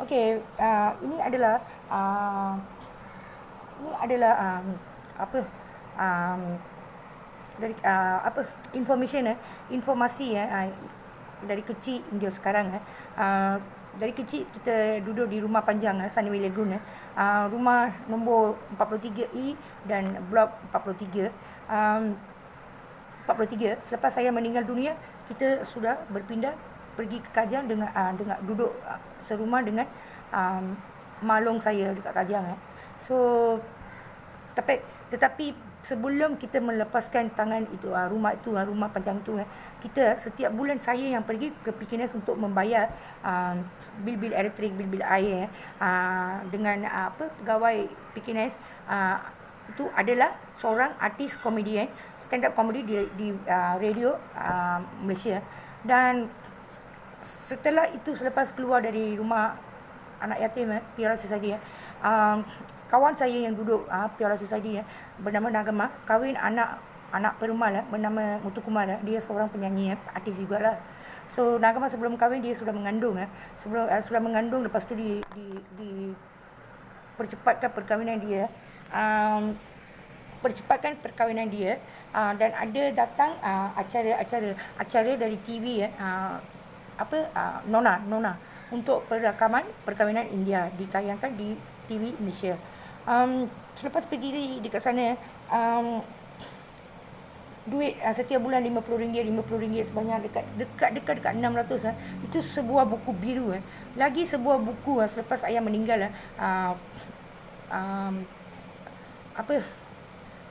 Okey, ini adalah uh, ini adalah apa um, dari apa information informasi dari kecil hingga sekarang dari kecil kita duduk di rumah panjang Sunway Lagoon rumah nombor 43E dan blok 43 43. Selepas saya meninggal dunia, kita sudah berpindah pergi ke Kajang dengan duduk serumah dengan malong saya dekat Kajang So tetapi sebelum kita melepaskan tangan itu rumah panjang itu kita setiap bulan saya yang pergi ke PKNS untuk membayar bil-bil elektrik, bil-bil air dengan pegawai PKNS itu adalah seorang artis komedian stand up comedy di radio Malaysia. Dan setelah itu, selepas keluar dari rumah anak yatim Piara Society kawan saya yang duduk Piara Society bernama Nagama kahwin anak perumal bernama Mutu Kumar. Dia seorang penyanyi artis jugalah. So Nagama sebelum kahwin dia sudah mengandung sudah mengandung. Lepas tu di percepatkan perkahwinan dia dan ada datang acara dari TV Nona untuk perakaman perkahwinan India ditayangkan di TV Malaysia. Selepas pergi dekat sana duit setiap bulan RM50 sebanyak dekat 600 itu sebuah buku biru lagi sebuah buku selepas ayah meninggal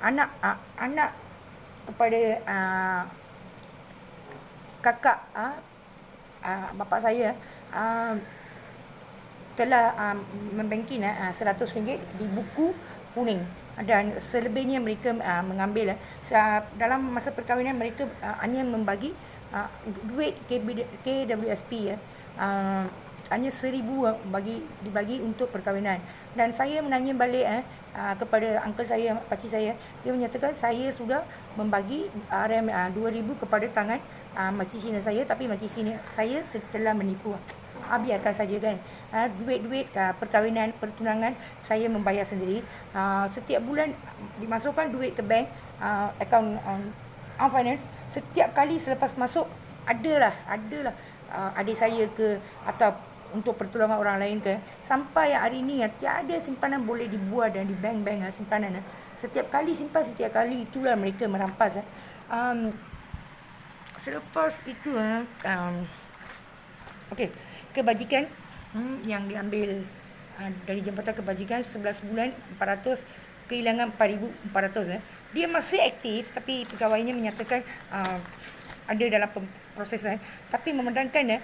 anak kepada kakak bapa saya telah membanking RM100 di buku kuning, dan selebihnya mereka mengambil dalam masa perkahwinan mereka hanya membagi duit KWSP hanya RM1,000 dibagi untuk perkahwinan. Dan saya menanya balik kepada uncle saya, pakcik saya, dia menyatakan saya sudah membagi RM2,000 kepada tangan makcik Cina saya, tapi makcik Cina saya setelah menipu. Biarkan saja kan. Duit-duit perkahwinan, pertunangan saya membayar sendiri. Setiap bulan dimasukkan duit ke bank, akaun finance. Setiap kali selepas masuk adalah adik saya ke atau untuk pertolongan orang lain ke, sampai hari ini tiada simpanan boleh dibuat dan di bank-bank simpanan. Setiap kali simpan, setiap kali itulah mereka merampas. Selepas itu okey, kebajikan yang diambil dari Jambatan Kebajikan 11 bulan 400, kehilangan 4,400. Dia masih aktif, tapi pegawainya menyatakan ada dalam proses tapi memandangkan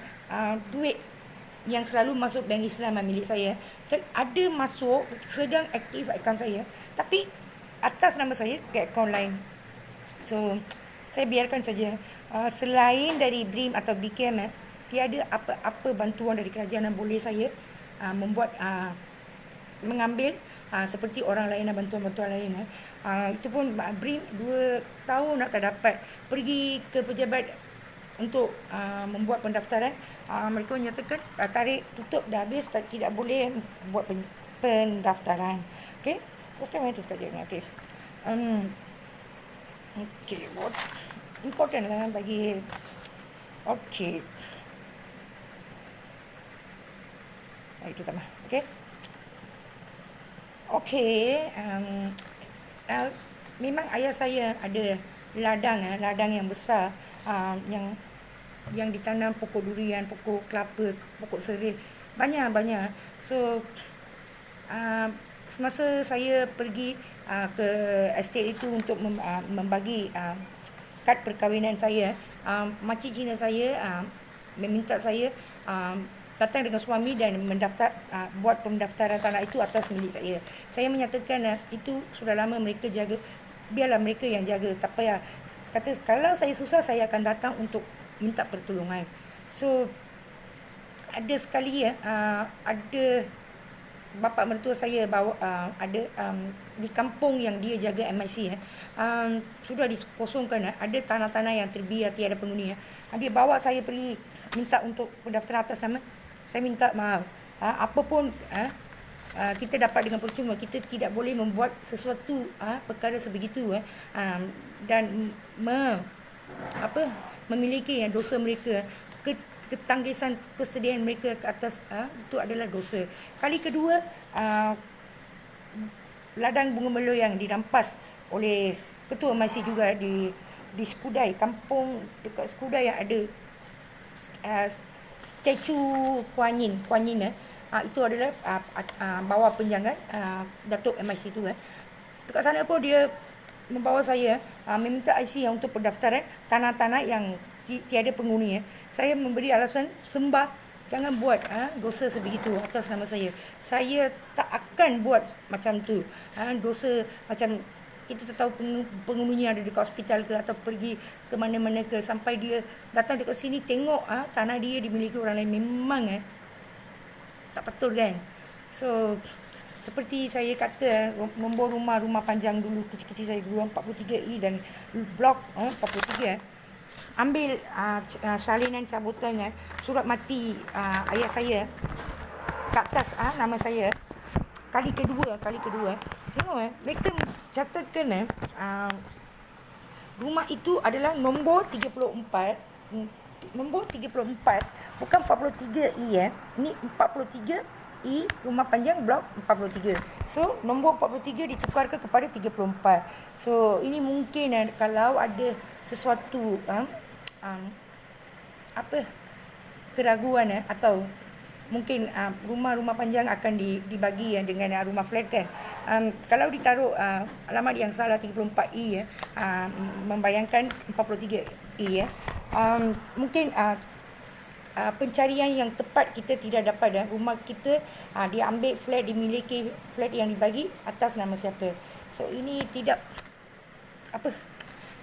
duit yang selalu masuk bank Islam milik saya ada masuk sedang aktif akaun saya, tapi atas nama saya ke akaun lain. So saya biarkan saja. Selain dari BRIM atau BKM tiada apa-apa bantuan dari kerajaan yang boleh saya membuat mengambil seperti orang lain bantuan-bantuan lain. Itu pun BRIM 2 tahun nak tak dapat. Pergi ke pejabat untuk membuat pendaftaran, mereka menyatakan tarikh tutup dah habis, tidak boleh buat pendaftaran. Okey, terus kami itu saja. Okey. Okey, what important bagi okey. Itu sama. Okey. Okey, memang ayah saya ada ladang yang besar yang ditanam pokok durian, pokok kelapa, pokok sereh, banyak. So semasa saya pergi ke estate itu untuk membagi kad perkahwinan saya, makcik Cina saya meminta saya datang dengan suami dan mendaftar, buat pendaftaran tanah itu atas milik saya. Saya menyatakan itu sudah lama mereka jaga, biarlah mereka yang jaga, tak payah. Kata kalau saya susah saya akan datang untuk minta pertolongan. So ada sekali ada bapa mertua saya bawa ada di kampung yang dia jaga MIC sudah dikosongkan, ada tanah-tanah yang terbiar tiada penghuni. Dia bawa saya pergi minta untuk pendaftaran atas nama. Saya minta maaf, apa pun kita dapat dengan percuma. Kita tidak boleh membuat sesuatu perkara sebegitu dan memiliki dosa mereka, ketanggisan kesedihan mereka ke atas itu adalah dosa. Kali kedua, ladang bunga melur yang dirampas oleh ketua MIC juga di Skudai, kampung dekat Skudai yang ada statu Kuan Yin itu adalah bawah penjangan Datuk MIC tu dekat sana pun dia membawa saya meminta IC yang untuk pendaftaran tanah-tanah yang tiada penghuni. Saya memberi alasan sembah jangan buat dosa sebegitu atas nama saya. Saya tak akan buat macam tu. Dosa macam kita tak tahu penghuninya ada dekat hospital ke atau pergi ke mana-mana ke, sampai dia datang dekat sini tengok tanah dia dimiliki orang lain. Memang tak betul kan. So seperti saya kata, nombor rumah panjang dulu kecil-kecil saya dulu 43E dan blok 43 ambil salinan cabutan surat mati ayah saya ke atas nama saya. Kali kedua tengok mereka catatkan rumah itu adalah nombor 34, bukan 43E ini 43E, rumah panjang blok 43. So nombor 43 ditukarkan kepada 34. So ini mungkin kalau ada sesuatu keraguan atau mungkin rumah panjang akan dibagi dengan rumah flat kan. Kalau ditaruh alamat yang salah 34E membayangkan 43E mungkin pencarian yang tepat kita tidak dapat. Rumah kita diambil flat, dimiliki flat yang dibagi atas nama siapa. So ini tidak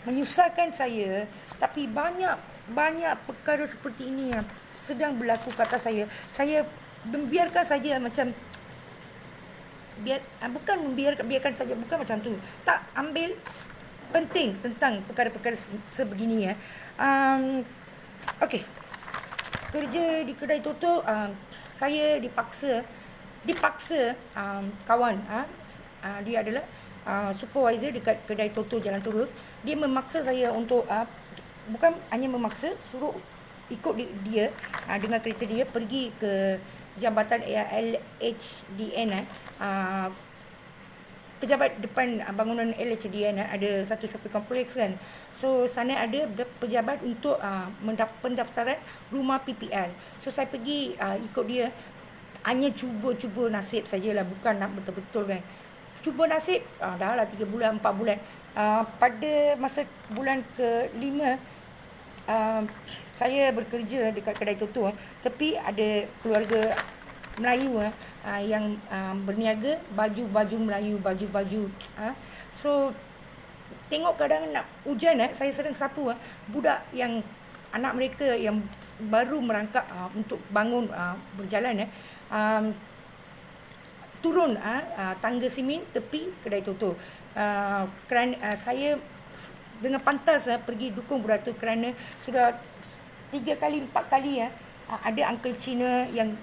menyusahkan saya, tapi banyak perkara seperti ini sedang berlaku kata saya. Saya membiarkan saja macam biarkan saja, bukan macam tu. Tak ambil penting tentang perkara-perkara sebegini Okey. Kerja di kedai Toto, saya dipaksa kawan dia adalah supervisor dekat kedai Toto Jalan Terus. Dia memaksa saya untuk bukan hanya memaksa, suruh ikut dia dengan kereta dia pergi ke jambatan LHDN pejabat depan bangunan LHDN ada satu shopping complex kan. So sana ada pejabat untuk pendaftaran rumah PPL. So saya pergi ikut dia, hanya cuba nasib sajalah, bukan nak betul-betul kan. Cuba nasib dah lah 3 bulan 4 bulan. Pada masa bulan ke-5 saya bekerja dekat kedai Toto, tapi ada keluarga Melayu yang berniaga baju Melayu, baju so tengok kadang nak hujan saya sering sapu budak yang anak mereka yang baru merangkak untuk bangun berjalan turun tangga simen tepi kedai Toto. Kerana saya dengan pantas pergi dukung budak tu, kerana sudah 3 kali 4 kali ada uncle Cina yang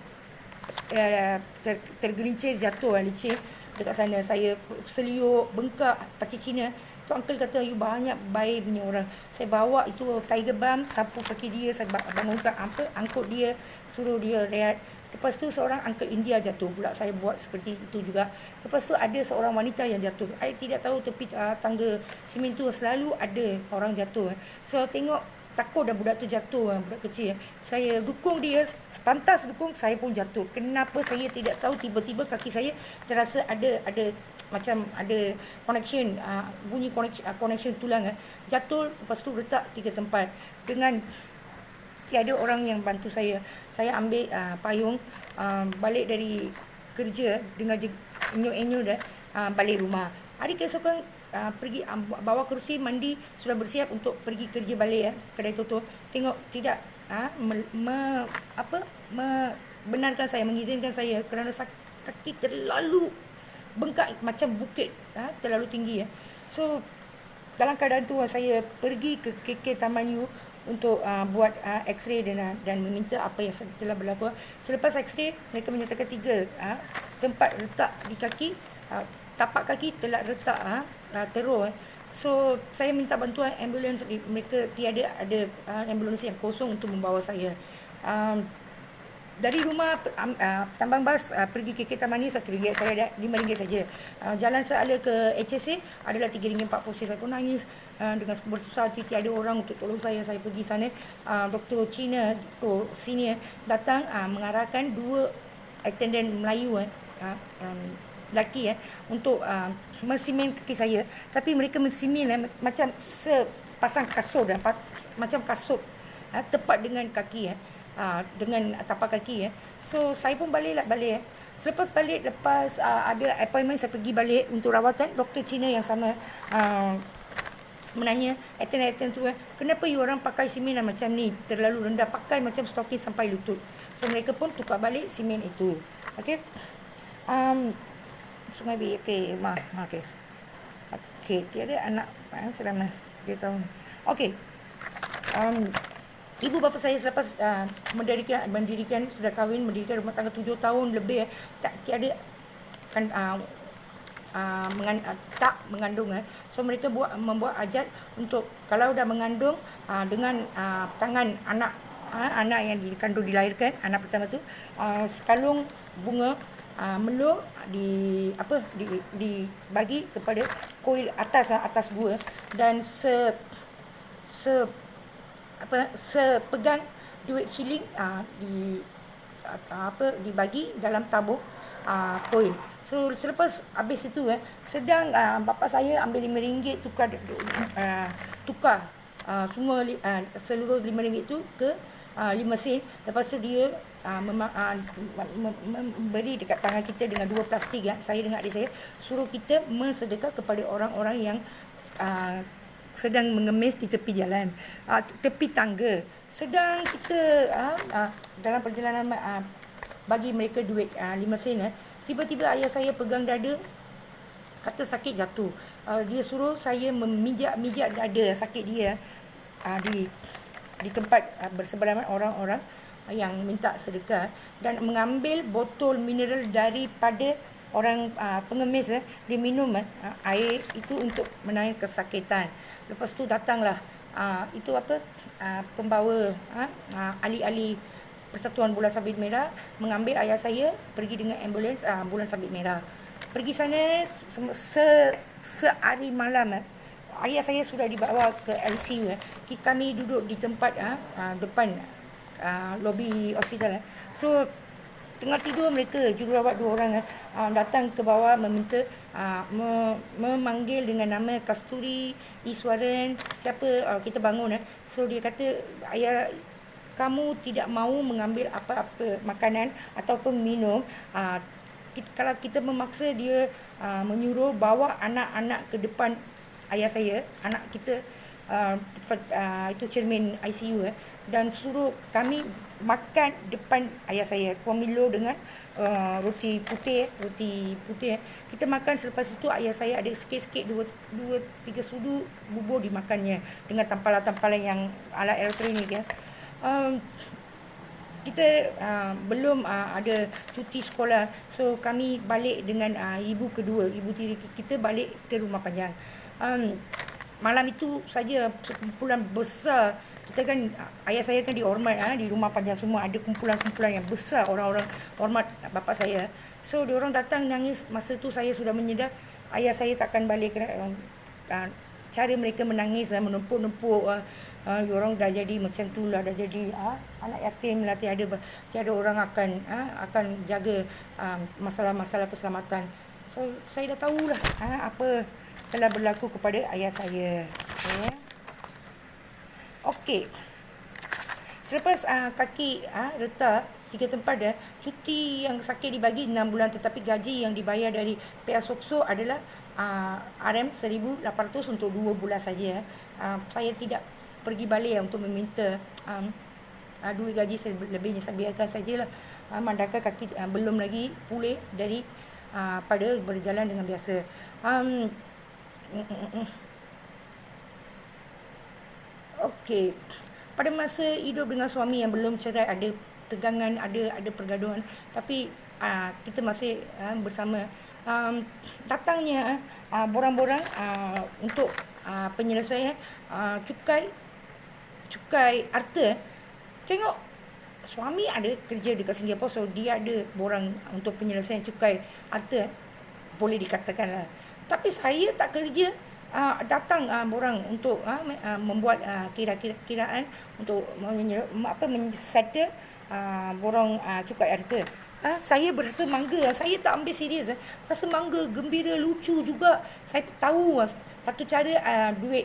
tergelincir jatuh licin dekat sana. Saya seliuk bengkak pakcik Cina tu, uncle kata you banyak baik punya orang. Saya bawa itu tiger balm, sapu kaki dia, saya bangunkan angkut dia, suruh dia rehat. Lepas tu seorang uncle India jatuh pula, saya buat seperti itu juga. Lepas tu ada seorang wanita yang jatuh. Saya tidak tahu tepi tangga simen tu selalu ada orang jatuh. So tengok takut dah budak tu jatuh, budak kecil. Saya dukung dia, sepantas dukung, saya pun jatuh. Kenapa saya tidak tahu, tiba-tiba kaki saya terasa ada macam ada connection, bunyi connection tulang jatuh. Lepas tu retak 3 tempat. Dengan tiada orang yang bantu saya. Saya ambil payung, balik dari kerja dengan enyuk-enyuk dah balik rumah. Hari keesokan pergi bawa kerusi, mandi, sudah bersiap untuk pergi kerja balik kedai Toto. Tengok tidak benarkan saya, mengizinkan saya, kerana kaki terlalu bengkak macam bukit, terlalu tinggi So dalam keadaan tu saya pergi ke KK Taman U untuk buat X-ray dan meminta apa yang telah berlaku. Selepas X-ray, mereka menyatakan 3 tempat letak di kaki, tapak kaki telah retak teruk. So saya minta bantuan ambulans. Mereka tiada ada ambulans yang kosong untuk membawa saya. Dari rumah Tambang Bas pergi ke Tamanni RM1, saya ada RM5 saja. Jalan seala ke HSA adalah RM3.40. Saya pun nangis dengan bersusah hati, tiada orang untuk tolong saya. Saya pergi sana, Dr. Cina, Dr. Senior datang mengarahkan 2 attendant Melayu lelaki untuk mensimen kaki saya. Tapi mereka mensimen macam sepasang kasut macam kasut tepat dengan kaki dengan tapak kaki. So saya pun balik. Selepas balik, lepas ada appointment, saya pergi balik untuk rawatan. Doktor Cina yang sama menanya attendant tu, kenapa you orang pakai simen macam ni, terlalu rendah, pakai macam stocking sampai lutut. So mereka pun tukar balik simen itu. Okay. Sungai B. Okay, okay, tiada anak selama 2 tahun. Okay. Ibu bapa saya selepas mendirikan sudah kahwin, mendirikan rumah tangga 7 tahun lebih, tiada kan tak mengandung. So mereka membuat ajat untuk kalau dah mengandung dengan tangan anak yang dikandung, dilahirkan anak pertama tu, sekalung bunga melur dibagi kepada koil atas buah, dan sepegang duit shilling dibagi dalam tabung koil. So selepas habis itu sedang bapa saya ambil RM5 tukar semua seluruh RM5 itu ke 5 sen. Lepas tu dia memberi dekat tangan kita dengan 2 plastik. Saya dengan adik saya suruh kita mensedekah kepada orang-orang yang sedang mengemis di tepi jalan, tepi tangga. Sedang kita dalam perjalanan bagi mereka duit 5 sen, tiba-tiba ayah saya pegang dada, kata sakit, jatuh. Dia suruh saya memijak dada sakit dia di tempat bersebelahan orang-orang yang minta sedekah, dan mengambil botol mineral daripada orang pengemis. Dia minum air itu untuk menahan kesakitan. Lepas tu datanglah pembawa ahli-ahli Persatuan Bulan Sabit Merah mengambil ayah saya, pergi dengan ambulans Bulan Sabit Merah. Pergi sana sehari malam. Ayah saya sudah dibawa ke ICU. Kami duduk di tempat depan lobi hospital. So tengah tidur mereka, jururawat 2 orang datang ke bawah meminta memanggil dengan nama Kasturi Iswaran. Siapa? Kita bangun. So dia kata, ayah, kamu tidak mahu mengambil apa-apa makanan ataupun minum. Kalau kita memaksa dia menyuruh bawa anak-anak ke depan ayah saya, anak kita itu cermin ICU, dan suruh kami makan depan ayah saya kuah Milo dengan roti putih. Kita makan. Selepas itu ayah saya ada sikit-sikit 2-3 sudu bubur dimakannya dengan tampalan-tampalan yang alat elektronik. Kita belum ada cuti sekolah, so kami balik dengan ibu kedua, ibu tiri kita balik ke Rumah Panjang. Malam itu saja sekumpulan besar. Kita kan, ayah saya kan dihormat di Rumah Panjang, semua ada kumpulan-kumpulan yang besar, orang-orang hormat bapa saya. So diorang datang nangis. Masa tu saya sudah menyedar ayah saya takkan balik. Cara mereka menangis, menumpuk-numpuk, diorang dah jadi macam tu lah, dah jadi anak yatim lah, tiada orang akan jaga masalah-masalah keselamatan. So saya dah tahulah apa telah berlaku kepada ayah saya. Okey. Selepas kaki retak 3 tempat cuti yang sakit dibagi 6 bulan, tetapi gaji yang dibayar dari pihak Sokso adalah RM1,800 untuk 2 bulan saja. Saya tidak pergi balik untuk meminta duit gaji lebihnya. Saya biarkan sajalah, mandangkan kaki belum lagi pulih dari pada berjalan dengan biasa. Okey. pada masa hidup dengan suami yang belum cerai, ada tegangan, ada pergaduhan, tapi kita masih bersama. Datangnya borang-borang untuk penyelesaian cukai harta. Tengok suami ada kerja dekat Singapura, so dia ada borang untuk penyelesaian cukai harta, boleh dikatakan lah. Tapi saya tak kerja, datang borang untuk membuat kiraan untuk settle borang cukai harta. Saya berasa mangga, saya tak ambil serius. Rasa mangga, gembira, lucu juga. Saya tahu satu cara duit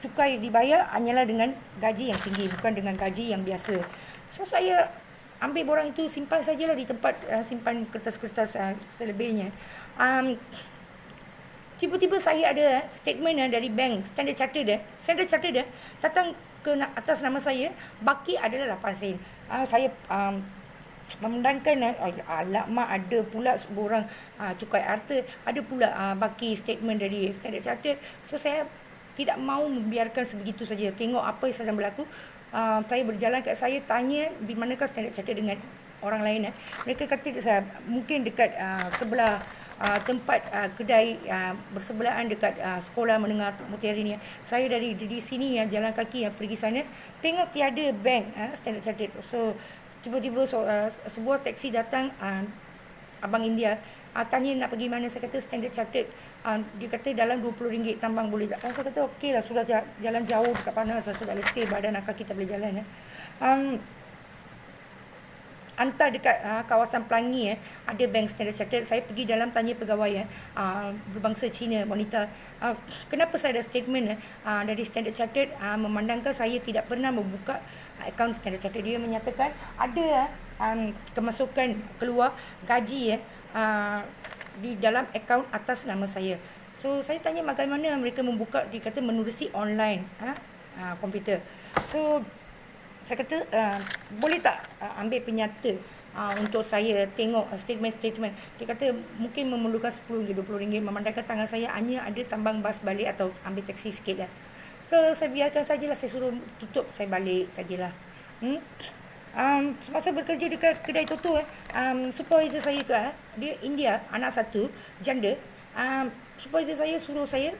cukai dibayar hanyalah dengan gaji yang tinggi, bukan dengan gaji yang biasa. So saya ambil borang itu, simpan sajalah di tempat simpan kertas-kertas selebihnya. Tiba-tiba saya ada statement dari bank Standard Chartered datang ke atas nama saya, baki adalah 8 sen. Saya memandangkan alamak, ada pula borang cukai harta, ada pula baki statement dari Standard Chartered. So saya tidak mahu membiarkan sebegitu saja. Tengok apa yang sedang berlaku. Saya berjalan kat, saya tanya di manakah Standard Chartered dengan orang lain. Mereka kata mungkin dekat sebelah tempat kedai bersebelahan dekat sekolah menengah Mutiara ni. Saya dari sini jalan kaki pergi sana, tengok tiada bank Standard Chartered. So tiba-tiba sebuah taksi datang, abang India, tanya nak pergi mana. Saya kata Standard Chartered. Dia kata dalam RM20 tambang boleh tak? Saya kata okey lah, sudah jalan jauh dekat panas, sudah letih badan, kaki tak boleh jalan. Hantar dekat kawasan Pelangi ada bank Standard Chartered. Saya pergi dalam, tanya pegawai berbangsa Cina, wanita, kenapa saya ada statement dari Standard Chartered memandangkan saya tidak pernah membuka akaun Standard Chartered. Dia menyatakan ada kemasukan keluar gaji di dalam akaun atas nama saya. So saya tanya bagaimana mereka membuka. Dia kata menerusi online komputer. So saya kata boleh tak ambil penyata untuk saya tengok statement. Dia kata mungkin memerlukan RM10, RM20, memandangkan tangan saya hanya ada tambang bas balik atau ambil taksi sikit lah. So saya biarkan sajalah, saya suruh tutup, saya balik sajalah. Masa bekerja dekat kedai Toto, supervisor saya dia India, anak satu, janda. Supervisor saya suruh saya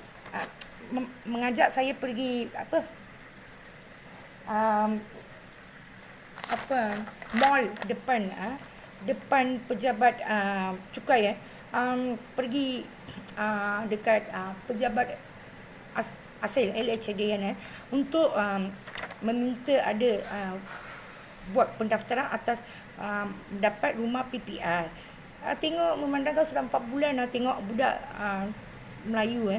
mengajak saya pergi mall depan pejabat cukai pergi dekat pejabat asal LHD untuk meminta ada buat pendaftaran atas dapat rumah PPR. Tengok memandangkan sudah 4 bulan tengok budak Melayu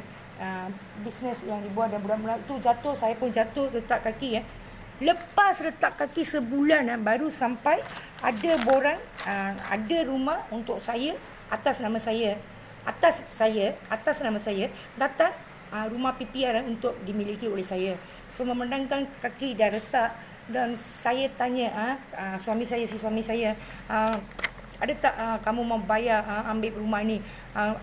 bisnes yang dibuat dan budak Melayu tu jatuh, saya pun jatuh, letak kaki Lepas letak kaki sebulan baru sampai ada borang, ada rumah untuk saya atas nama saya. Atas nama saya datang rumah PPR untuk dimiliki oleh saya. So memandangkan kaki dah retak, dan saya tanya suami saya, ada tak kamu mau bayar ambil rumah ni?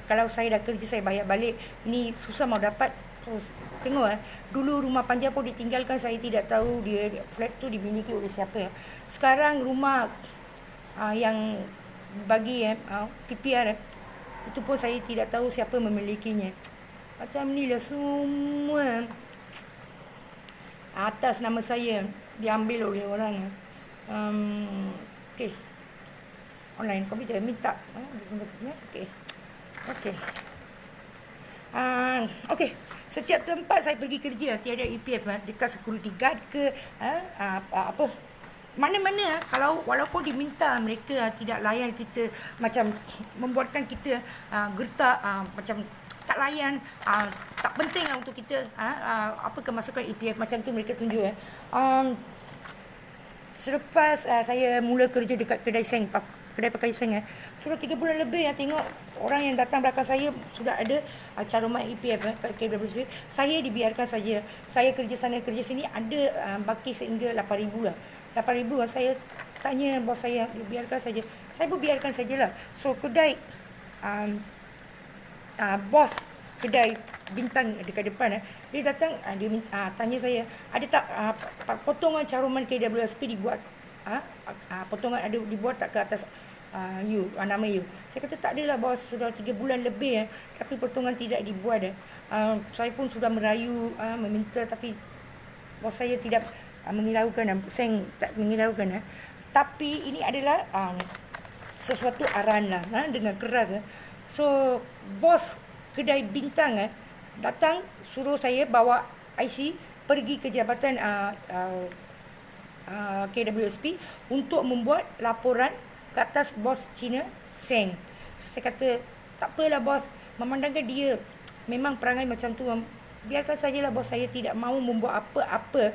Kalau saya dah kerja, saya bayar balik. Ini susah mau dapat. So, tengok dulu rumah panjang pun ditinggalkan, saya tidak tahu dia flat tu dimiliki oleh siapa. Sekarang rumah yang bagi PPR itu pun saya tidak tahu siapa memilikinya. Macam ni lah semua atas nama saya diambil oleh orang. Okey, online komputer minta okey. Okey, setiap tempat saya pergi kerja tiada EPF dekat security guard ke mana-mana kalau walaupun diminta, mereka tidak layan kita, macam membuatkan kita gertak, macam tak layan, tak penting untuk kita apa kemasukan EPF macam tu mereka tunjuk. Selepas saya mula kerja dekat kedai pakai seng sudah 3 bulan lebih tengok orang yang datang belakang saya sudah ada caruman EPF kat KWC. Saya dibiarkan saja. Saya kerja sana kerja sini, ada baki sehingga 8,000 lah. 8,000 saya tanya bos saya, biarkan saja. Saya pun biarkan sajalah. So kedai bos kedai bintang dekat depan, dia datang, dia tanya saya, ada tak potongan caruman KWSP dibuat, potongan ada dibuat tak ke atas you, nama you. Saya kata tak adalah bos, sudah 3 bulan lebih tapi potongan tidak dibuat. Saya pun sudah merayu, meminta, tapi bos saya tidak mengiraukan, Seng tak mengiraukan. Tapi ini adalah sesuatu aran lah, dengan keras. So bos kedai bintang datang suruh saya bawa IC pergi ke jabatan KWSP untuk membuat laporan ke atas bos Cina Seng. So, saya kata tak apalah bos, memandangkan dia memang perangai macam tu, biarkan sajalah bos, saya tidak mahu membuat apa-apa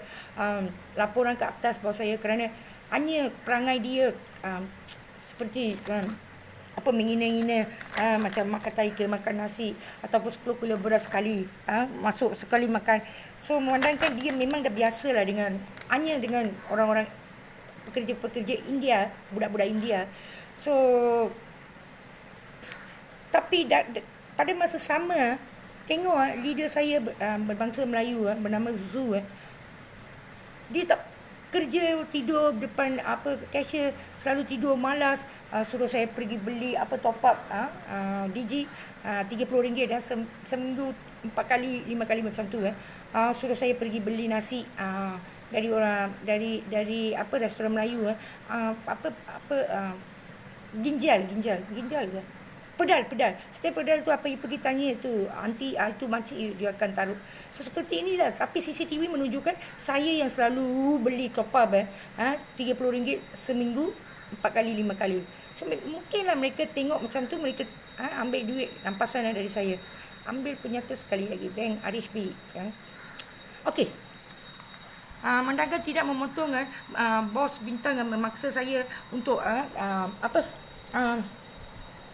laporan ke atas bos saya, kerana hanya perangai dia seperti menghina-hina, macam makan taika, makan nasi, ataupun 10 kilo beras sekali, masuk sekali makan. So memandangkan dia memang dah biasa lah dengan orang-orang pekerja-pekerja India, budak-budak India. So tapi pada masa sama, tengok leader saya berbangsa Melayu bernama Zu, dia tak kerja, tidur depan cashier, selalu tidur, malas. Suruh saya pergi beli top up Digi RM30 dan seminggu 4 kali 5 kali macam tu. Suruh saya pergi beli nasi dari restoran Melayu, ginjal ke pedal. Setiap pedal tu you pergi tanya tu anti, itu makcik dia akan taruh. So seperti inilah, tapi CCTV menunjukkan saya yang selalu beli top up RM30 seminggu 4 kali 5 kali. So mungkinlah mereka tengok macam tu, mereka ambil duit rampasan dari saya. Ambil penyata sekali lagi bank RHB kan. Okey. Mandangkan tidak memotong bos bintang memaksa saya untuk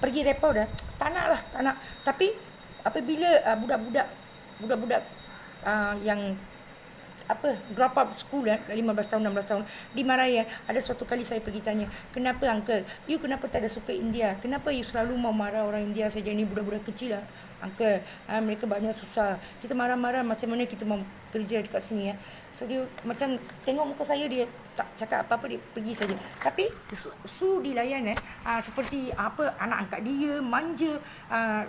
pergi report tak nak. Tapi apabila budak-budak yang drop out school 15 tahun 16 tahun dimarahi, ada suatu kali saya pergi tanya, kenapa uncle, you kenapa tak ada suka India, kenapa you selalu mau marah orang India saja, ni budak-budak kecil uncle, mereka banyak susah, kita marah-marah macam mana kita mau kerja dekat sini So dia macam tengok muka saya, dia tak cakap apa-apa, dia pergi saja. Tapi Su dilayan seperti anak angkat dia manja.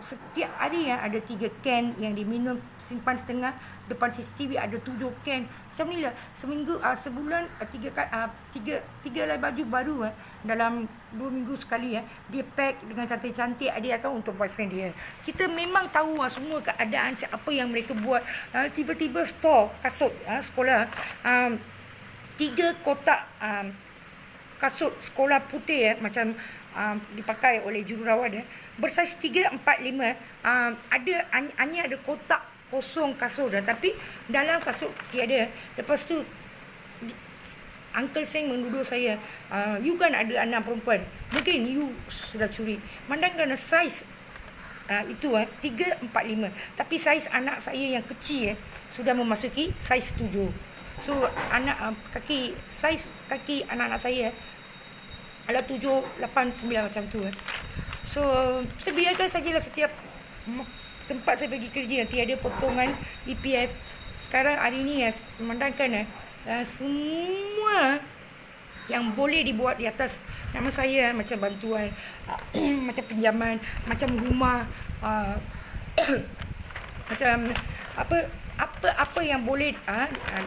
Setiap hari ada 3 can yang diminum, simpan setengah, depan CCTV ada 7 can. Macam ni lah, seminggu, sebulan 3 helai baju baru dalam 2 minggu sekali dia pack dengan cantik-cantik dia akan untuk boyfriend dia. Kita memang tahu semua keadaan apa yang mereka buat. Tiba-tiba store kasut sekolah, 3 kotak kasut sekolah putih macam dipakai oleh jururawat bersaiz 3, 4, 5. Hanya ada kotak kosong kasut tapi dalam kasut tiada. Lepas tu Uncle Seng menuduh saya, you kan ada anak perempuan, mungkin you sudah curi. Mandangkan saiz itu 3, 4, 5, tapi saiz anak saya yang kecil sudah memasuki saiz 7. So saiz kaki anak-anak saya adalah 7, 8, 9 macam tu. So saya biarkan sajalah, setiap tempat saya pergi kerja tiada potongan EPF. Sekarang hari ni memandangkan semua yang boleh dibuat di atas nama saya, macam bantuan, macam pinjaman, macam rumah, macam apa yang boleh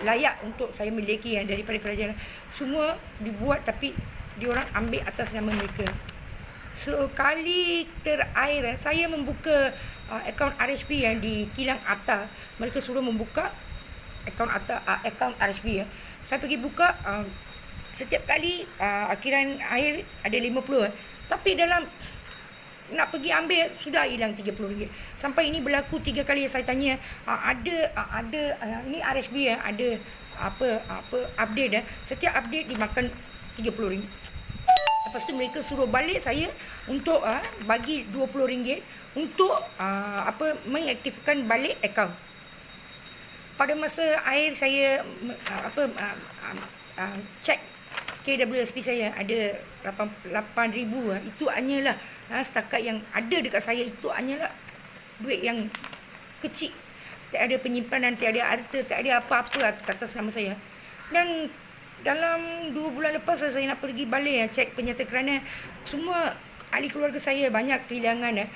layak untuk saya miliki daripada kerajaan, semua dibuat, tapi diorang ambil atas nama mereka. So kali terakhir saya membuka akaun RHB di Kilang Atta. Mereka suruh membuka akaun RHB. Saya pergi buka, setiap kali akhiran akhir ada 50, tapi dalam nak pergi ambil sudah hilang RM30. Sampai ini berlaku 3 kali saya tanya, ada ini RHB ada update setiap update dimakan RM30. Lepas tu mereka suruh balik saya untuk bagi RM20 untuk mengaktifkan balik akaun. Pada masa akhir saya cek KWSP saya ada 8,000. Itu hanyalah setakat yang ada dekat saya, itu hanyalah duit yang kecil. Tak ada penyimpanan, tak ada harta, tak ada apa-apa atas nama saya. Dan dalam 2 bulan lepas saya nak pergi balik cek penyata kerana semua ahli keluarga saya banyak kehilangan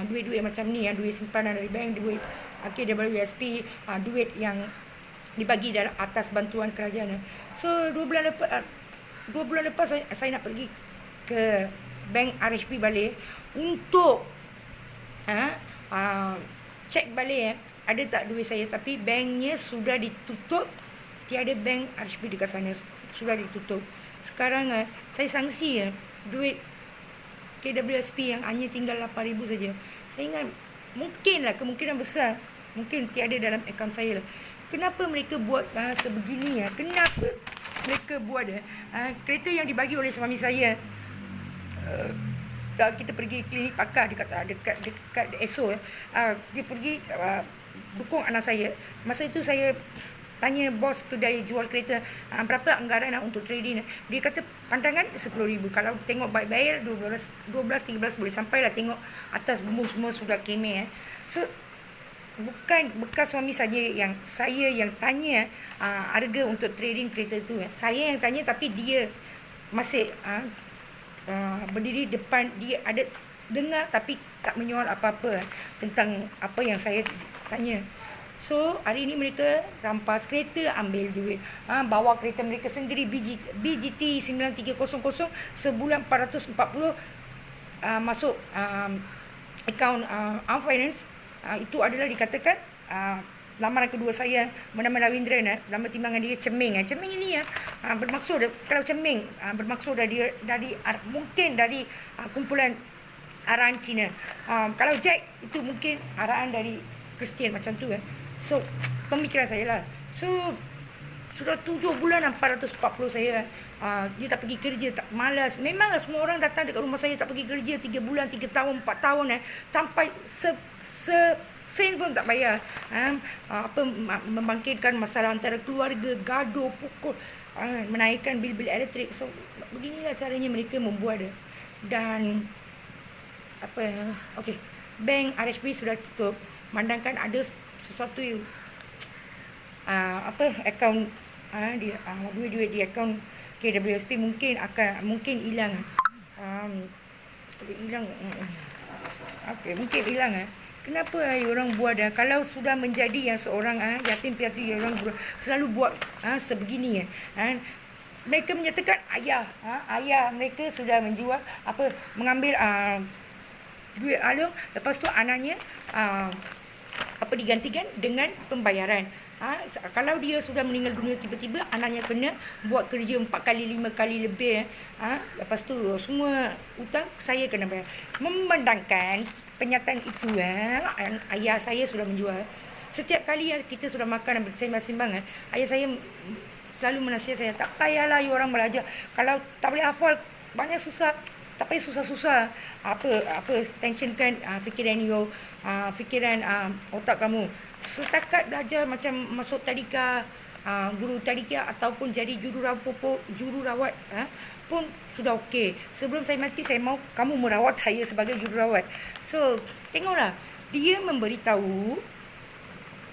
duit-duit macam ni, duit simpanan dari bank, duit KWSP, duit yang dibagi dalam atas bantuan kerajaan. So 2 bulan lepas saya nak pergi ke bank RHB balik untuk cek balik ada tak duit saya, tapi banknya sudah ditutup. Tiada bank RHB dekat sana, sudah ditutup. Sekarang saya sangsi duit KWSP yang hanya tinggal 8,000 saja. Saya ingat mungkinlah, kemungkinan besar mungkin tiada dalam akaun saya lah. Kenapa mereka buat sebegini Kenapa mereka buat kereta yang dibagi oleh suami saya, kita pergi klinik pakar dekat ESO, dia pergi dukung anak saya. Masa itu saya tanya bos kedai jual kereta, berapa anggaran untuk trading. Dia kata pandangan 10,000. Kalau tengok baik-baik 12-13 boleh sampai lah. Tengok atas bumbu semua sudah kemeh. So bukan bekas suami saja yang saya yang tanya harga untuk trading kereta tu. Saya yang tanya, tapi dia masih berdiri depan. Dia ada dengar tapi tak menyoal apa-apa tentang apa yang saya tanya. So hari ini mereka rampas kereta, ambil duit, bawa kereta mereka sendiri, BGT 9300, sebulan 440 masuk akaun Arm Finance. Itu adalah dikatakan lamaran kedua saya bernama Ravindran. Nama timbangan dia Ceming. Ceming ini bermaksud, kalau Ceming bermaksud dari mungkin dari kumpulan arahan Cina. Kalau Jack itu mungkin arahan dari Kristian macam tu. So pemikiran saya lah. So sudah 7 bulan 440 saya dia tak pergi kerja, tak malas. Memanglah semua orang datang dekat rumah saya tak pergi kerja 3 bulan, 3 tahun, 4 tahun sampai sen pun tak bayar. Membangkitkan masalah antara keluarga, gaduh, pukul, menaikkan bil-bil elektrik. So beginilah caranya mereka membuat. Dan okey, bank RHB sudah tutup. Mandangkan ada sesuatu yang akaun duit-duit di akaun KWSP mungkin hilang. Mungkin hilang. Kenapa orang buat kalau sudah menjadi yang seorang yatim piatu, orang selalu buat sebegini. Mereka menyatakan ayah mereka sudah menjual mengambil duit alung, lepas tu anaknya digantikan dengan pembayaran. Kalau dia sudah meninggal dunia tiba-tiba, anaknya kena buat kerja 4 kali 5 kali lebih. Lepas tu semua hutang saya kena bayar. Memandangkan penyataan itu, ayah saya sudah menjual. Setiap kali kita sudah makan dan bersembang-sembang, ayah saya selalu menasihat saya, tak payahlah you orang belajar. Kalau tak boleh hafal, banyak susah. Tak payah susah-susah. Tensionkan fikiran you, fikiran otak kamu. Setakat belajar macam masuk tadika, guru tadika ataupun jadi jururawat pun sudah okey. Sebelum saya mati, saya mahu kamu merawat saya sebagai jururawat. So tengoklah, dia memberitahu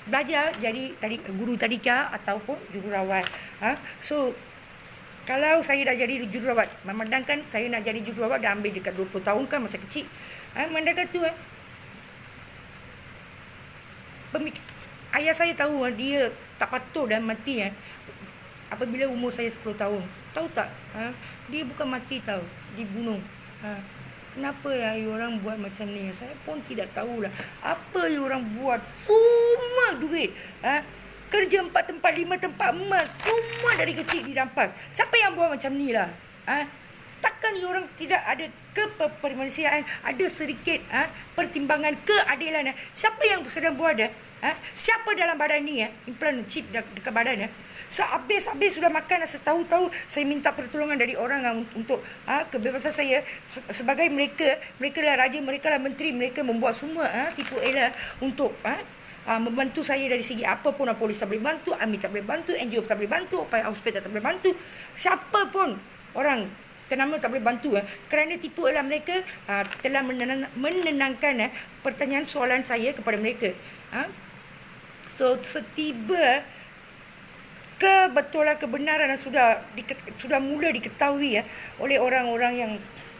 belajar jadi guru tadika ataupun jururawat. So kalau saya dah jadi jururawat, memandangkan saya nak jadi jururawat dah ambil dekat 20 tahun kan, masa kecil. Memandangkan tu ayah saya tahu dia tak patut dan mati apabila umur saya 10 tahun. Tahu tak? Dia bukan mati tahu, dibunuh. Kenapa orang buat macam ni? Saya pun tidak tahulah. Apa orang buat? Semua duit. Kerja 4 tempat, 5 tempat emas, semua dari kecil dirampas. Siapa yang buat macam ni lah? Takkan orang tidak ada kemanusiaan, ada sedikit pertimbangan keadilan. Siapa yang sedang buat siapa dalam badan ni implant chip dekat badan Sehabis sudah makan, setahu-tahu saya minta pertolongan dari orang untuk kebebasan saya. Sebagai mereka lah raja, mereka lah menteri, mereka membuat semua tipu elah untuk membantu saya dari segi apa pun. Polis tak boleh bantu, AMI tak boleh bantu, NGO tak boleh bantu, hospital tak boleh bantu, siapa pun orang ternama tak boleh bantu kerana tipu oleh mereka telah menenangkan pertanyaan soalan saya kepada mereka. So setiba kebetulan kebenaran sudah mula diketahui oleh orang-orang yang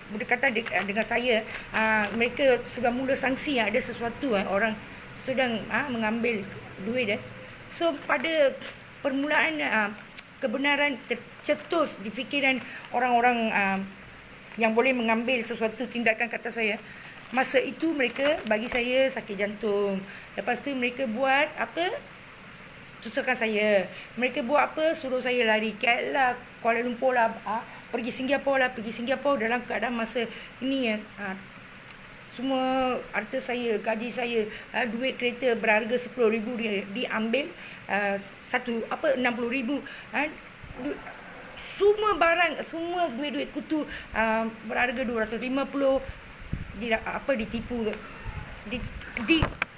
berdekatan dengan saya, mereka sudah mula sangsi ada sesuatu orang sedang mengambil duit. So pada permulaan kebenaran tercetus di fikiran orang-orang yang boleh mengambil sesuatu tindakan kata saya. Masa itu mereka bagi saya sakit jantung. Lepas tu mereka buat apa? Susahkan saya. Mereka buat apa? Suruh saya lari KL lah, Kuala Lumpur lah, pergi Singapura dalam keadaan masa ini semua harta saya, gaji saya, duit kereta berharga RM10,000 diambil, RM60,000, semua barang, semua duit-duit kutu berharga RM250 ditipu,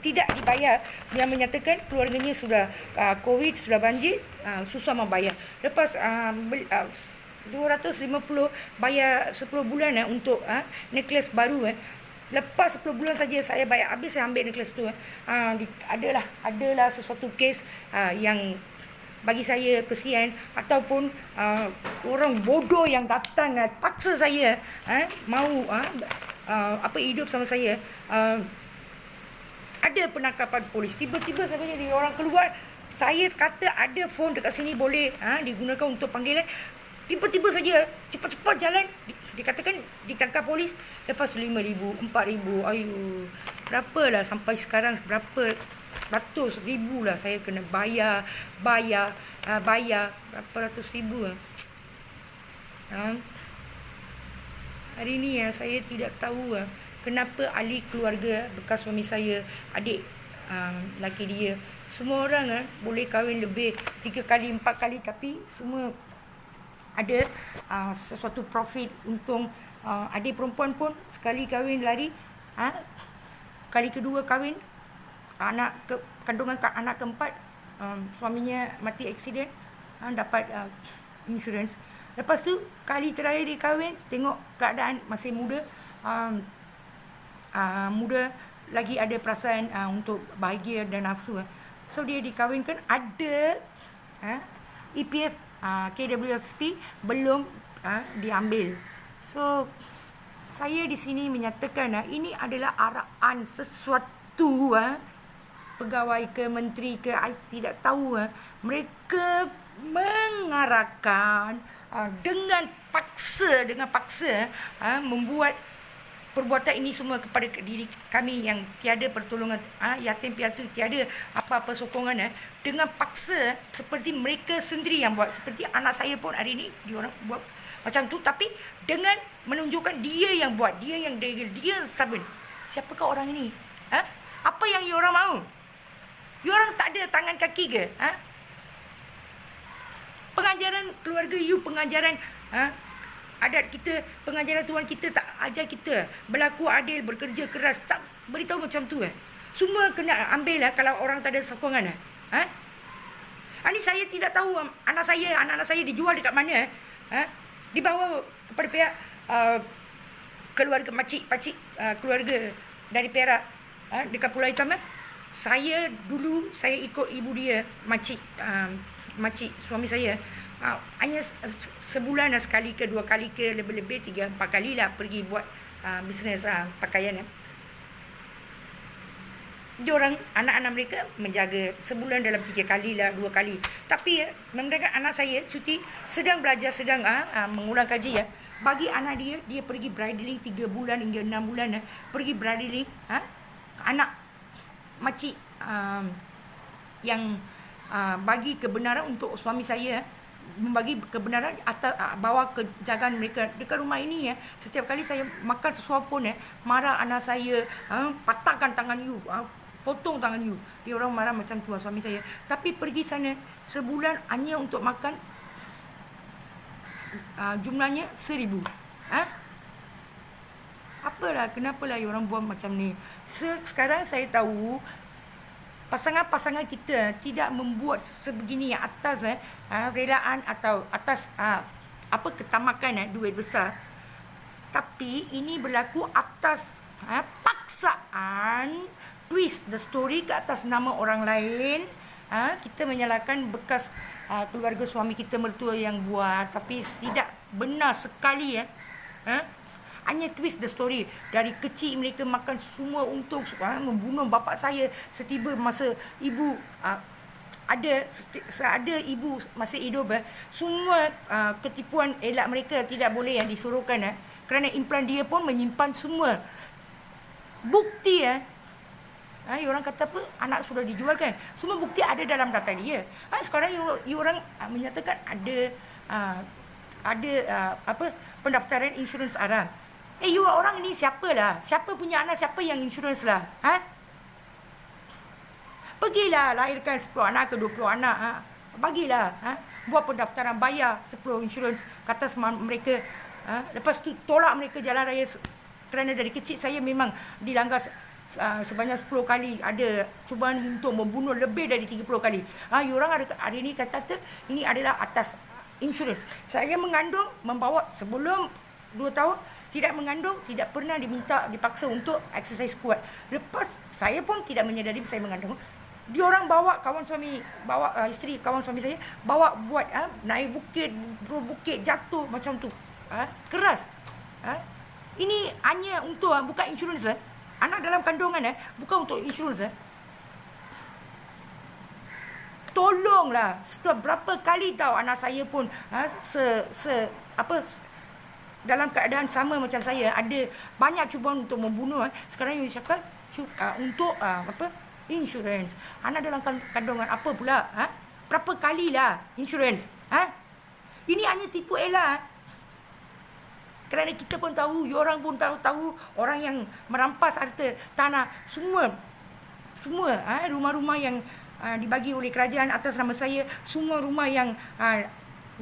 tidak dibayar. Yang menyatakan keluarganya sudah COVID, sudah banjir, susah membayar. Lepas RM250 bayar 10 bulan untuk necklace baru. Lepas 10 bulan saja saya bayar habis, saya ambil necklace tu. Adalah sesuatu kes yang bagi saya kesian, ataupun orang bodoh yang datang paksa saya mau hidup sama saya. Ada penangkapan polis, tiba-tiba saja orang keluar, saya kata ada phone dekat sini boleh digunakan untuk panggilan. Tiba-tiba saja cepat-cepat jalan, dikatakan ditangkap polis. Lepas RM5,000, RM4,000, berapalah sampai sekarang, berapa ratus ribu lah saya kena bayar berapa ratus ribu. Hari ni saya tidak tahu kenapa ahli keluarga bekas suami saya, adik laki dia, semua orang boleh kahwin lebih 3 kali 4 kali, tapi semua ada sesuatu profit, untung. Adik perempuan pun sekali kahwin lari, kali kedua kahwin, kandungan anak keempat, suaminya mati aksiden, dapat insurans. Lepas tu kali terakhir dia kahwin, tengok keadaan masih muda, muda lagi, ada perasaan untuk bahagia dan nafsu. So dia dikahwinkan, ada EPF, KWSP belum diambil. So saya di sini menyatakan ini adalah arahan sesuatu pegawai ke menteri ke, I tidak tahu. Mereka mengarahkan dengan paksa membuat perbuatan ini semua kepada diri kami yang tiada pertolongan, yatim piatu, tiada apa-apa sokongan, dengan paksa, seperti mereka sendiri yang buat. Seperti anak saya pun hari ini diorang buat macam tu, tapi dengan menunjukkan dia yang buat, dia yang degil, dia stubborn. Siapakah orang ini? Apa yang diorang mahu? Diorang tak ada tangan kaki ke? Pengajaran keluarga pengajaran adat kita, pengajaran Tuhan kita tak ajar kita berlaku adil, bekerja keras, tak beritahu macam tu. Semua kena ambil kalau orang tak ada sokongan. Ini saya tidak tahu anak-anak saya dijual dekat mana. Dibawa kepada pihak keluarga pakcik, keluarga dari Perak, dekat Pulau Hitam. Saya ikut ibu dia, makcik suami saya. Hanya sebulan sekali ke 2 kali ke, lebih-lebih 3-4 kali lah pergi buat bisnes pakaian. Diorang, anak-anak mereka menjaga sebulan dalam 3 kali lah, 2 kali. Tapi mereka, anak saya cuti, sedang belajar, sedang mengulang kaji. Bagi anak dia pergi bridling 3 bulan hingga 6 bulan. Pergi bridling anak makcik yang bagi kebenaran untuk suami saya, membagi kebenaran atas bawa kejagaan mereka dekat rumah ini. Setiap kali saya makan sesuatu pun marah anak saya, patahkan tangan you, potong tangan you. Dia orang marah macam tu suami saya. Tapi pergi sana sebulan hanya untuk makan, jumlahnya 1,000. Kenapalah orang buat macam ni? Sekarang saya tahu pasangan-pasangan kita tidak membuat sebegini atas relaan atau atas ketamakan duit besar. Tapi ini berlaku atas paksaan, twist the story ke atas nama orang lain. Kita menyalahkan bekas keluarga suami kita mertua yang buat, tapi tidak benar sekali. Hanya twist the story. Dari kecil mereka makan semua untuk membunuh bapa saya. Setiba masa ibu ada ibu masih hidup, semua ketipuan elak mereka tidak boleh disuruhkan, kerana implan dia pun menyimpan semua bukti. Orang kata apa, anak sudah dijual kan, semua bukti ada dalam data dia. Sekarang orang menyatakan ada pendaftaran insurans haram. You orang ni siapalah? Siapa punya anak, siapa yang insurans lah? Pergilah lahirkan 10 anak ke 20 anak. Bagilah. Buat pendaftaran, bayar 10 insurans ke atas mereka. Lepas tu tolak mereka jalan raya. Kerana dari kecil saya memang dilanggar sebanyak 10 kali. Ada cubaan untuk membunuh lebih dari 30 kali. Orang hari ni kata ini adalah atas insurans. Saya mengandung, membawa sebelum 2 tahun, tidak mengandung, tidak pernah dipaksa untuk exercise kuat. Lepas saya pun tidak menyedari saya mengandung. Diorang bawa isteri kawan suami saya bawa buat naik bukit jatuh macam tu. Keras. Ini hanya untuk bukan insurans. Anak dalam kandungan bukan untuk insurans. Tolonglah. Sudah berapa kali tahu anak saya pun dalam keadaan sama macam saya, ada banyak cubaan untuk membunuh. Sekarang you cakap untuk insurans. Anak dalam kandungan apa pula? Berapa kalilah insurans? Ini hanya tipu elak. Kerana kita pun tahu, orang pun tahu orang yang merampas harta tanah semua rumah-rumah yang dibagi oleh kerajaan atas nama saya, semua rumah yang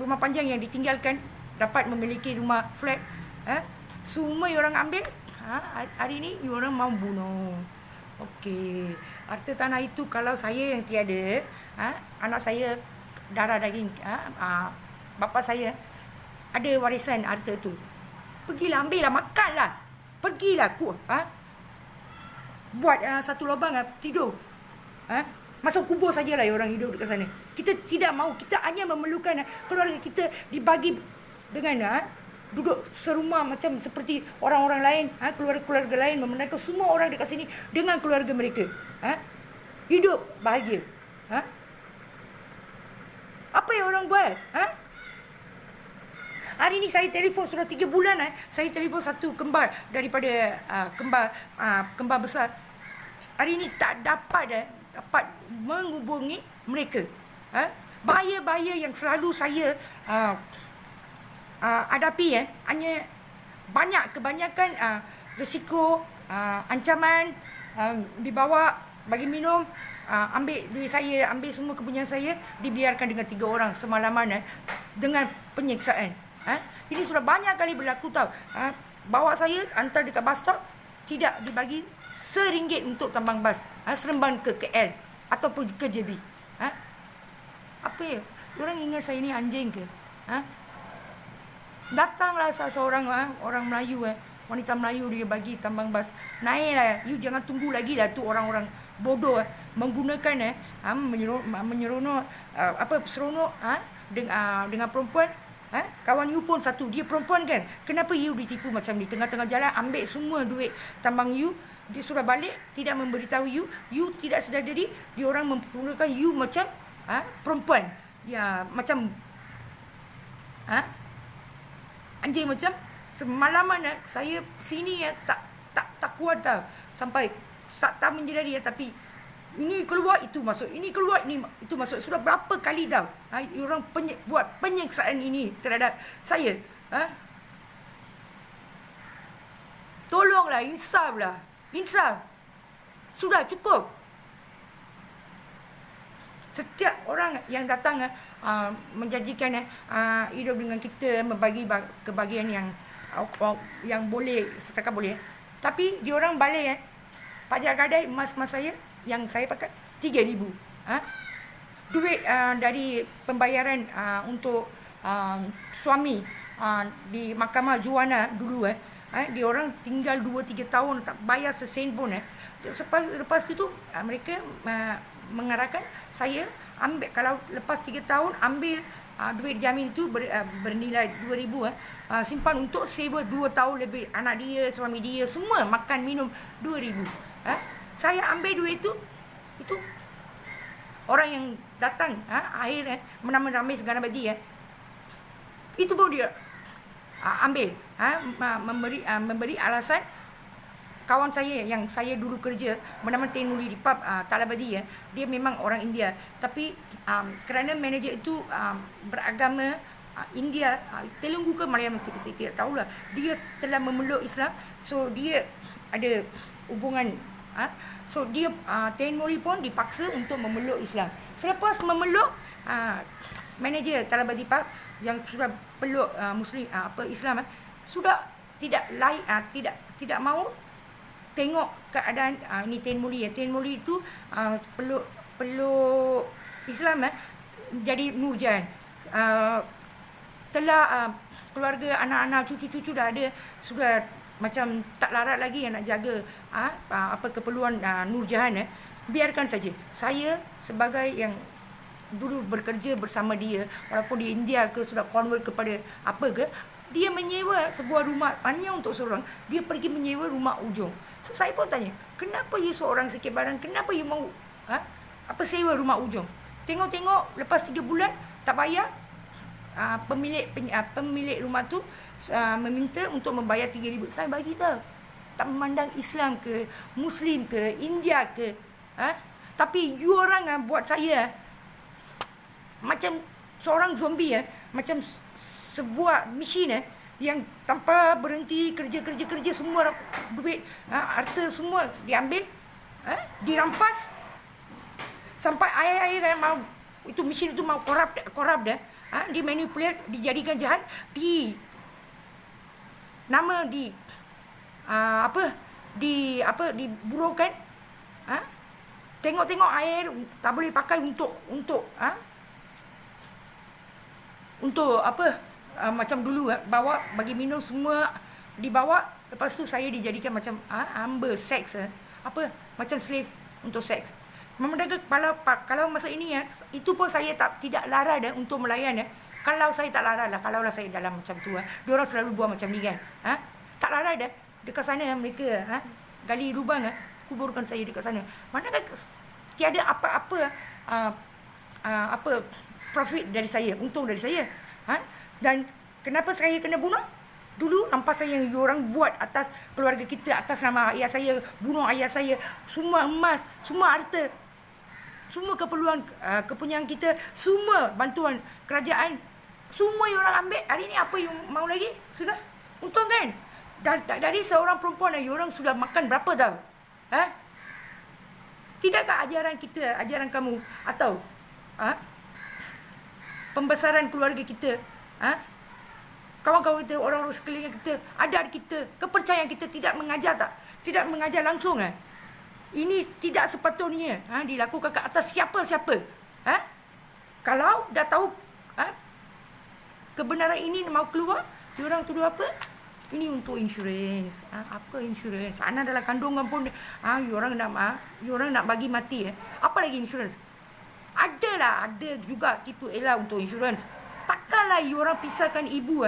rumah panjang yang ditinggalkan dapat memiliki rumah flat, semua orang ambil. Hari ni orang mau bunuh. Okey, harta tanah itu kalau saya yang tiada, anak saya darah daging, bapa saya ada warisan harta tu, pergilah ambillah, makanlah, pergilah buat satu lubang tidur, masuk kubur sajalah orang hidup dekat sana. Kita tidak mahu, kita hanya memerlukan keluarga kita dibagi dengan duduk serumah macam seperti orang-orang lain, keluarga-keluarga lain, memandangkan semua orang dekat sini dengan keluarga mereka, hidup bahagia. Apa yang orang buat? Hari ni saya telefon sudah 3 bulan, saya telefon satu kembar daripada kembar besar. Hari ni tak dapat menghubungi mereka. Bahaya-bahaya yang selalu saya hadapi, hanya kebanyakan risiko, ancaman, dibawa bagi minum, ambil duit saya, ambil semua kepunyaan saya, dibiarkan dengan 3 orang semalaman dengan penyiksaan. Ini sudah banyak kali berlaku tau. Bawa saya hantar dekat bus stop, tidak dibagi RM1 untuk tambang bas, Seremban ke KL ataupun ke JB. Apa ya? Orang ingat saya ni anjing ke? Datanglah seorang orang Melayu, wanita Melayu, dia bagi tambang bas. Naiklah, you jangan tunggu lagi lah tu orang-orang bodoh menggunakan menyeronok seronok dengan perempuan. Kawan you pun satu, dia perempuan kan. Kenapa you ditipu macam ni? Tengah-tengah jalan ambil semua duit tambang you, dia sudah balik, tidak memberitahu you tidak sedar diri, dia orang menggunakan you macam perempuan. Ya, macam anjing macam. Semalaman saya sini tak kuat tau. Sampai tak menyedari tapi ini keluar, itu masuk, ini keluar, ini itu masuk. Sudah berapa kali tau orang buat penyiksaan ini terhadap saya. Tolonglah, insaflah. Insaf. Sudah cukup. Setiap orang yang datang menjanjikan hidup dengan kita, membagi kebahagiaan yang boleh, setakat boleh. Tapi diorang balik pajak gadai emas saya yang saya pakai 3,000. Duit dari pembayaran untuk suami di Mahkamah Juana dulu dia orang tinggal 2-3 tahun tak bayar sesen pun lepas itu mereka mengarahkan saya ambil, kalau lepas 3 tahun ambil duit jamin itu bernilai 2,000 simpan untuk sewa 2 tahun lebih, anak dia, suami dia semua makan minum 2,000. Saya ambil duit itu orang yang datang akhir menamai segala badi itu pun dia ambil memberi alasan. Kawan saya yang saya dulu kerja bernama Tin Nuri di pub Talabadi dia memang orang India, tapi kerana manager itu beragama India, Telugu ke Malayalam kita tidak tahulah, dia telah memeluk Islam, so dia ada hubungan so dia Tin Nuri pun dipaksa untuk memeluk Islam. Selepas memeluk manager Talabadi pub yang sudah peluk Muslim Islam sudah tidak tidak mahu tengok keadaan ini Tin Muli Tin Muli itu peluk Islam jadi Nurjan. Telah keluarga, anak-anak, cucu-cucu dah ada, sudah macam tak larat lagi yang nak jaga keperluan Nurjahan. Biarkan saja. Saya sebagai yang dulu bekerja bersama dia, walaupun di India ke sudah convert kepada apa ke, dia menyewa sebuah rumah hanya untuk seorang. Dia pergi menyewa rumah ujung. So saya pun tanya, kenapa you seorang sikit barang, kenapa you mau sewa rumah ujung? Tengok-tengok lepas 3 bulan tak bayar, pemilik rumah tu meminta untuk membayar 3,000. Saya bagi tahu, tak memandang Islam ke, Muslim ke, India ke, tapi you orang buat saya macam seorang zombie macam sebuah mesin yang tanpa berhenti kerja semua duit harta semua diambil, dirampas sampai air mau itu mesin itu mau korup dah, dimanipulate, dijadikan jahat, diburukan. Tengok air tak boleh pakai untuk macam dulu bawa bagi minum semua dibawa. Lepas tu saya dijadikan macam hamba seks, macam slave untuk seks. Memandangkan kalau masa ini itu pun saya tidak lara untuk melayan kalau saya tak lara lah, kalau saya dalam macam tu diorang selalu buat macam ni kan, tak lara dekat sana mereka gali lubang kuburkan saya dekat sana. Manakah tiada apa-apa profit dari saya, untung dari saya. Dan kenapa saya kena bunuh? Dulu nampak saya yang orang buat atas keluarga kita, atas nama ayah saya, bunuh ayah saya, semua emas, semua harta, semua keperluan kepunyaan kita, semua bantuan kerajaan, semua yang orang ambil. Hari ni apa yang mau lagi? Sudah untung kan? Dari seorang perempuan yang orang sudah makan berapa tahu? Tidakkah ajaran kita, ajaran kamu atau pembesaran keluarga kita, kawan-kawan kita, orang-orang sekeliling kita, adat kita, kepercayaan kita tidak mengajar langsung ini tidak sepatutnya dilakukan ke atas siapa-siapa. Kalau dah tahu kebenaran ini mau keluar, diorang tuduh apa? Ini untuk insurans. Apa insurans? Anak dalam kandungan pun diorang nak bagi mati. Apa lagi insurans? Ada juga tipu elah untuk insurans. Takkanlah orang pisahkan ibu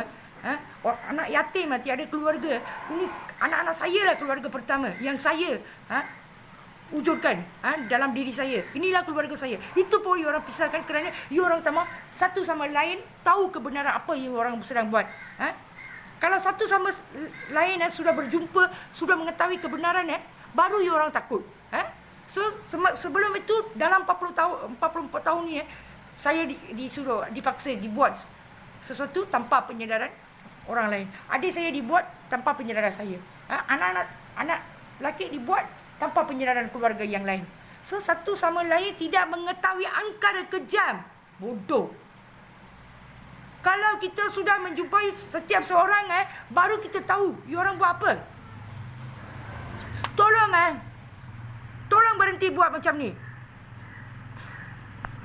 anak yatim tiada keluarga. Ini anak-anak saya lah keluarga pertama yang saya wujudkan dalam diri saya. Inilah keluarga saya. Itu pun orang pisahkan kerana orang tak mahu satu sama lain tahu kebenaran apa yang orang sedang buat. Kalau satu sama lain sudah berjumpa, sudah mengetahui kebenaran baru orang takut. So sebelum itu dalam 44 tahun ni saya disuruh, dipaksa dibuat sesuatu tanpa penyedaran orang lain. Adik saya dibuat tanpa penyedaran saya. Anak lelaki dibuat tanpa penyedaran keluarga yang lain. So satu sama lain tidak mengetahui angkara kejam. Bodoh. Kalau kita sudah menjumpai setiap seorang baru kita tahu orang buat apa. Tolong berhenti buat macam ni.